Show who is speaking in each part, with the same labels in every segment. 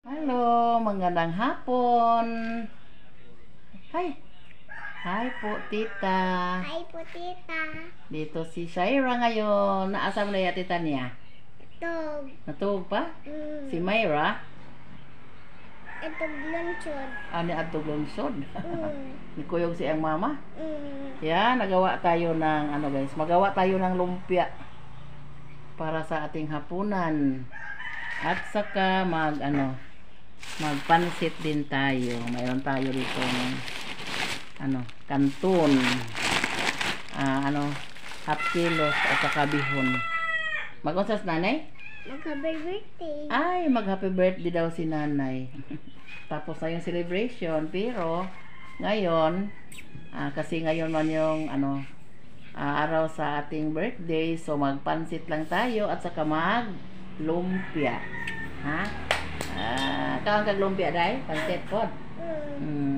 Speaker 1: Hello, magandang hapon. Hi. Hi po, tita.
Speaker 2: Hi po, tita.
Speaker 1: Dito si Shaira ngayon. Naasam na ya tita niya?
Speaker 2: Tog.
Speaker 1: Natulog pa? Si Myra?
Speaker 2: Ito blonchod.
Speaker 1: Ani adtog lungsod. Ni kuyog si ang mama.
Speaker 2: Mm.
Speaker 1: Nagawa tayo ng guys, magawa tayo ng lumpia para sa ating hapunan. At saka magpansit din tayo. Mayroon tayo dito kanton. Half kilos at saka bihon. Mag-unsas nanay?
Speaker 2: Mag-happy birthday.
Speaker 1: Ay, mag-happy birthday daw si nanay. Tapos na yung celebration, pero ngayon, kasi ngayon man yung araw sa ating birthday, so magpansit lang tayo at saka mag-lumpia. Ha? Kaon kag lumpia day, pansit pod.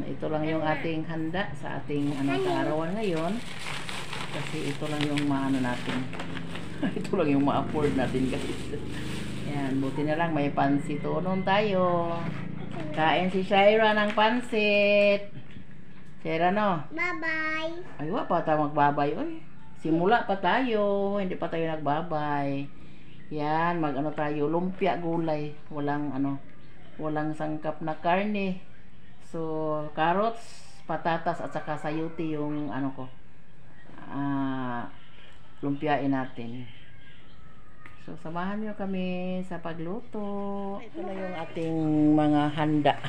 Speaker 1: Ito lang yung ating handa sa ating kaarawan ngayon. Kasi ito lang yung natin. Ito lang yung ma-afford natin guys. Yan, buti na lang may pansit unon tayo. Kain si Shaira ng pansit. Shaira no?
Speaker 2: Bye-bye.
Speaker 1: Ay, wa pa tayo magbabay. Oy, simula pa tayo. Hindi pa tayo nagbabay. Yan, tayo, lumpia gulay. Walang sangkap na karne. So, carrots, patatas at saka sayuti yung lumpiain natin. So, samahan nyo kami sa pagluto. Ito na yung ating mga handa.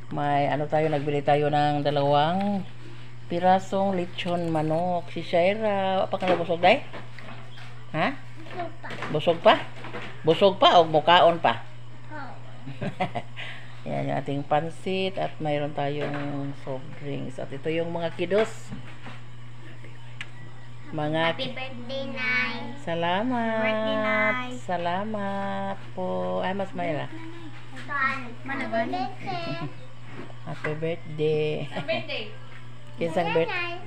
Speaker 1: May nagbili tayo ng 2 pirasong lechon manok. Si Shaira, pa ka nabusog day? Ha? Busog pa? Busog pa o mukaon pa?
Speaker 2: Oh.
Speaker 1: Yan yung ating pansit at mayroon tayong soft drinks. At ito yung mga kiddos.
Speaker 2: Happy birthday, Nay.
Speaker 1: Salamat.
Speaker 2: Happy birthday, Nay.
Speaker 1: Salamat po. Ay, mas Mayra.
Speaker 2: Happy birthday.
Speaker 1: Happy birthday.
Speaker 2: Happy birthday.
Speaker 1: Kinsang birthday.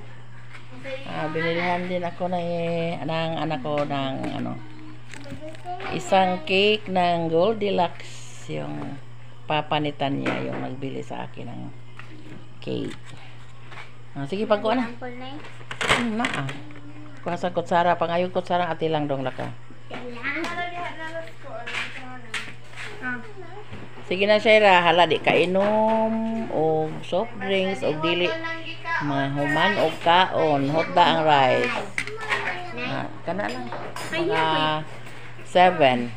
Speaker 1: Binilihan din ako ng anak ko ng isang cake ng Goldilocks. Yung papanitan niya yung nagbili sa akin ng cake. Sige, pagkuha na. Kuha sa kutsara. Pangayong kutsara ati lang dong laka. Sige na, Shaira. Hala, di kainom o soft drinks o dili mahuman o kaon. Hotda ang rice. Kana lang. Mga 7.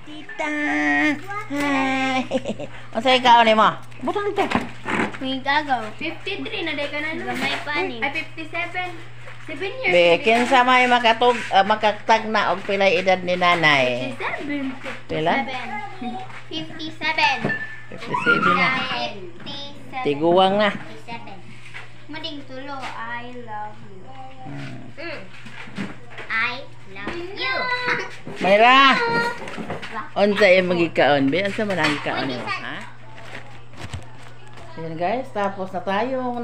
Speaker 1: Tita. Hi. Ang sa'yo kaon mo? Butang dito.
Speaker 2: May gagaw. 53 na day ka na. Gamay pa ni. Ay, 57. 7 years.
Speaker 1: Be, kinsa may makatag na og pilay edad ni nanay?
Speaker 2: 57.
Speaker 1: Pila?
Speaker 2: 57.
Speaker 1: 57 na.
Speaker 2: 57.
Speaker 1: Tiguwang na.
Speaker 2: 57. Mading tulo, I love you. I love you.
Speaker 1: Mayra. Unsa yung magikaon? Be, unsa man ang gikaon mo? Ha? Yan guys, tapos na tayong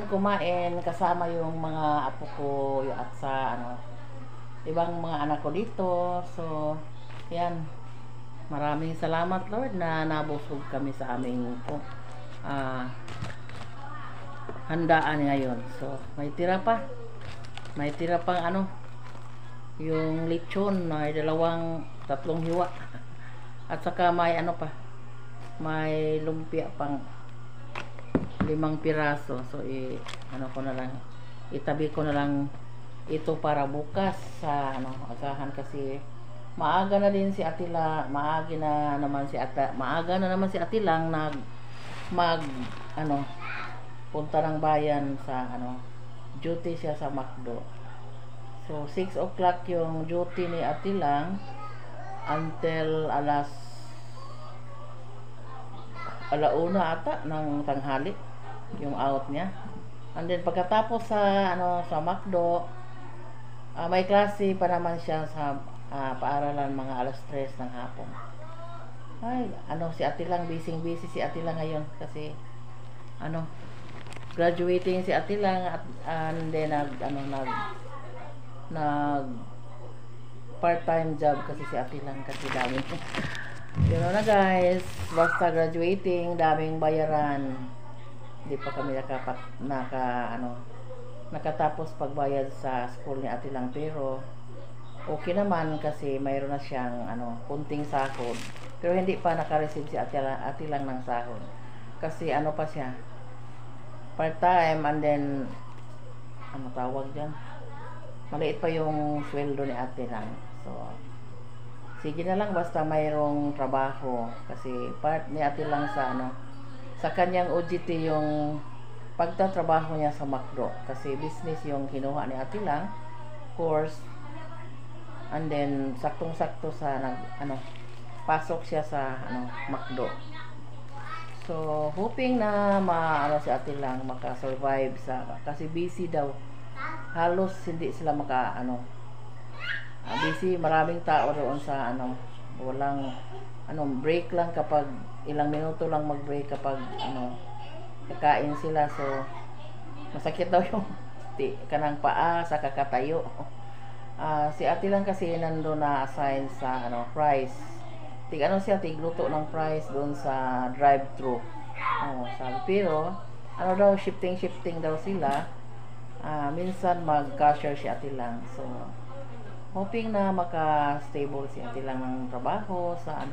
Speaker 1: kumain kasama yung mga apo ko at sa ibang mga anak ko dito. So, yan. Maraming salamat Lord na nabusog kami sa aming handaan ngayon. So, may tira pa. May tira pang yung lechon na 3 hiwa. At saka may may lumpia pang 5 piraso. So ko na lang, itabi ko na lang ito para bukas sa asahan kasi maaga na din si Atila, maaga na naman si Atilang punta ng bayan sa duty siya sa McDo. So 6 o'clock yung duty ni Atilang until alauna ata ng tanghali yung out niya. And then pagkatapos sa McDo, may klase pa naman siya sa paaralan mga 3:00 ng hapon. Ay, si Atilang busy si Atilang ngayon kasi graduating si Atilang and then nag part-time job kasi si Atilang kasi Yun na guys, basta graduating, daming bayaran. Hindi pa kami nakatapos pagbayad sa school ni ate lang, pero okay naman kasi mayroon na siyang kunting sahod. Pero hindi pa naka-receive si ate lang ng sahod. Kasi pa siya, part-time, and then tawag dyan, maliit pa yung sweldo ni ate lang. So sige na lang basta mayroong trabaho, kasi part ni ate lang sa kanyang OJT yung pagtatrabaho niya sa McDo, kasi business yung kinuha ni ate lang, course, and then saktong-sakto sa pasok siya sa McDo. So hoping na si ate lang maka-survive kasi busy daw, halos hindi sila busy, maraming tao doon sa walang break lang, kapag ilang minuto lang mag-break kapag kakain sila. So masakit daw yung kanang paa sa kakatayo. Si ate lang kasi nandun na assign sa fries. Tigluto ng fries doon sa drive-thru. Sabi, pero daw, shifting daw sila. Minsan mag-cashier si ate lang. So hoping na maka-stable si ate lang ng trabaho sa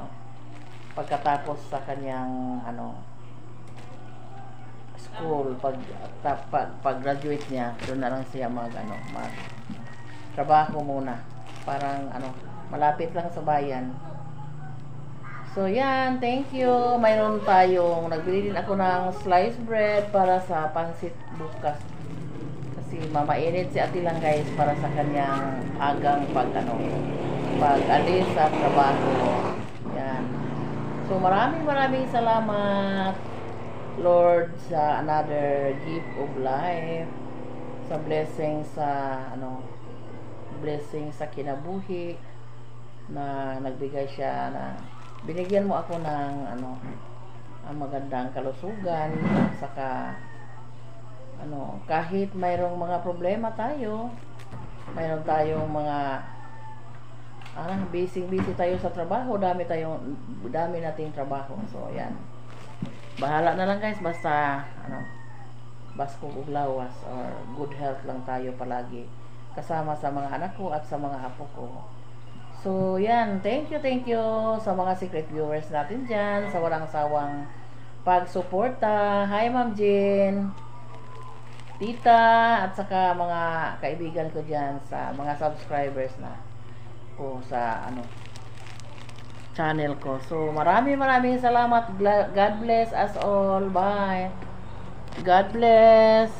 Speaker 1: pagkatapos sa kanyang school, pag graduate niya, doon na lang siya mag trabaho muna, parang malapit lang sa bayan. So yan, thank you. Mayroon tayong, nagbili din ako ng sliced bread para sa pansit bukas, kasi mamainit si ate lang guys, para sa kanyang agang pag-alis sa trabaho. Yan. So maraming salamat Lord sa another gift of life, sa blessing sa kinabuhi, na nagbigay siya, na binigyan mo ako ng ang magandang kalusugan, saka kahit mayroong mga problema tayo, mayroon tayong mga busy tayo sa trabaho, dami nating trabaho. So yan, bahala na lang guys, basta basko ug lawas, or good health lang tayo palagi, kasama sa mga anak ko at sa mga apo ko. So yan, thank you sa mga secret viewers natin dyan, sa walang sawang pagsuporta. Hi Ma'am Jean, tita, at saka mga kaibigan ko dyan, sa mga subscribers na ko sa channel ko. So maraming salamat. God bless us all. Bye. God bless.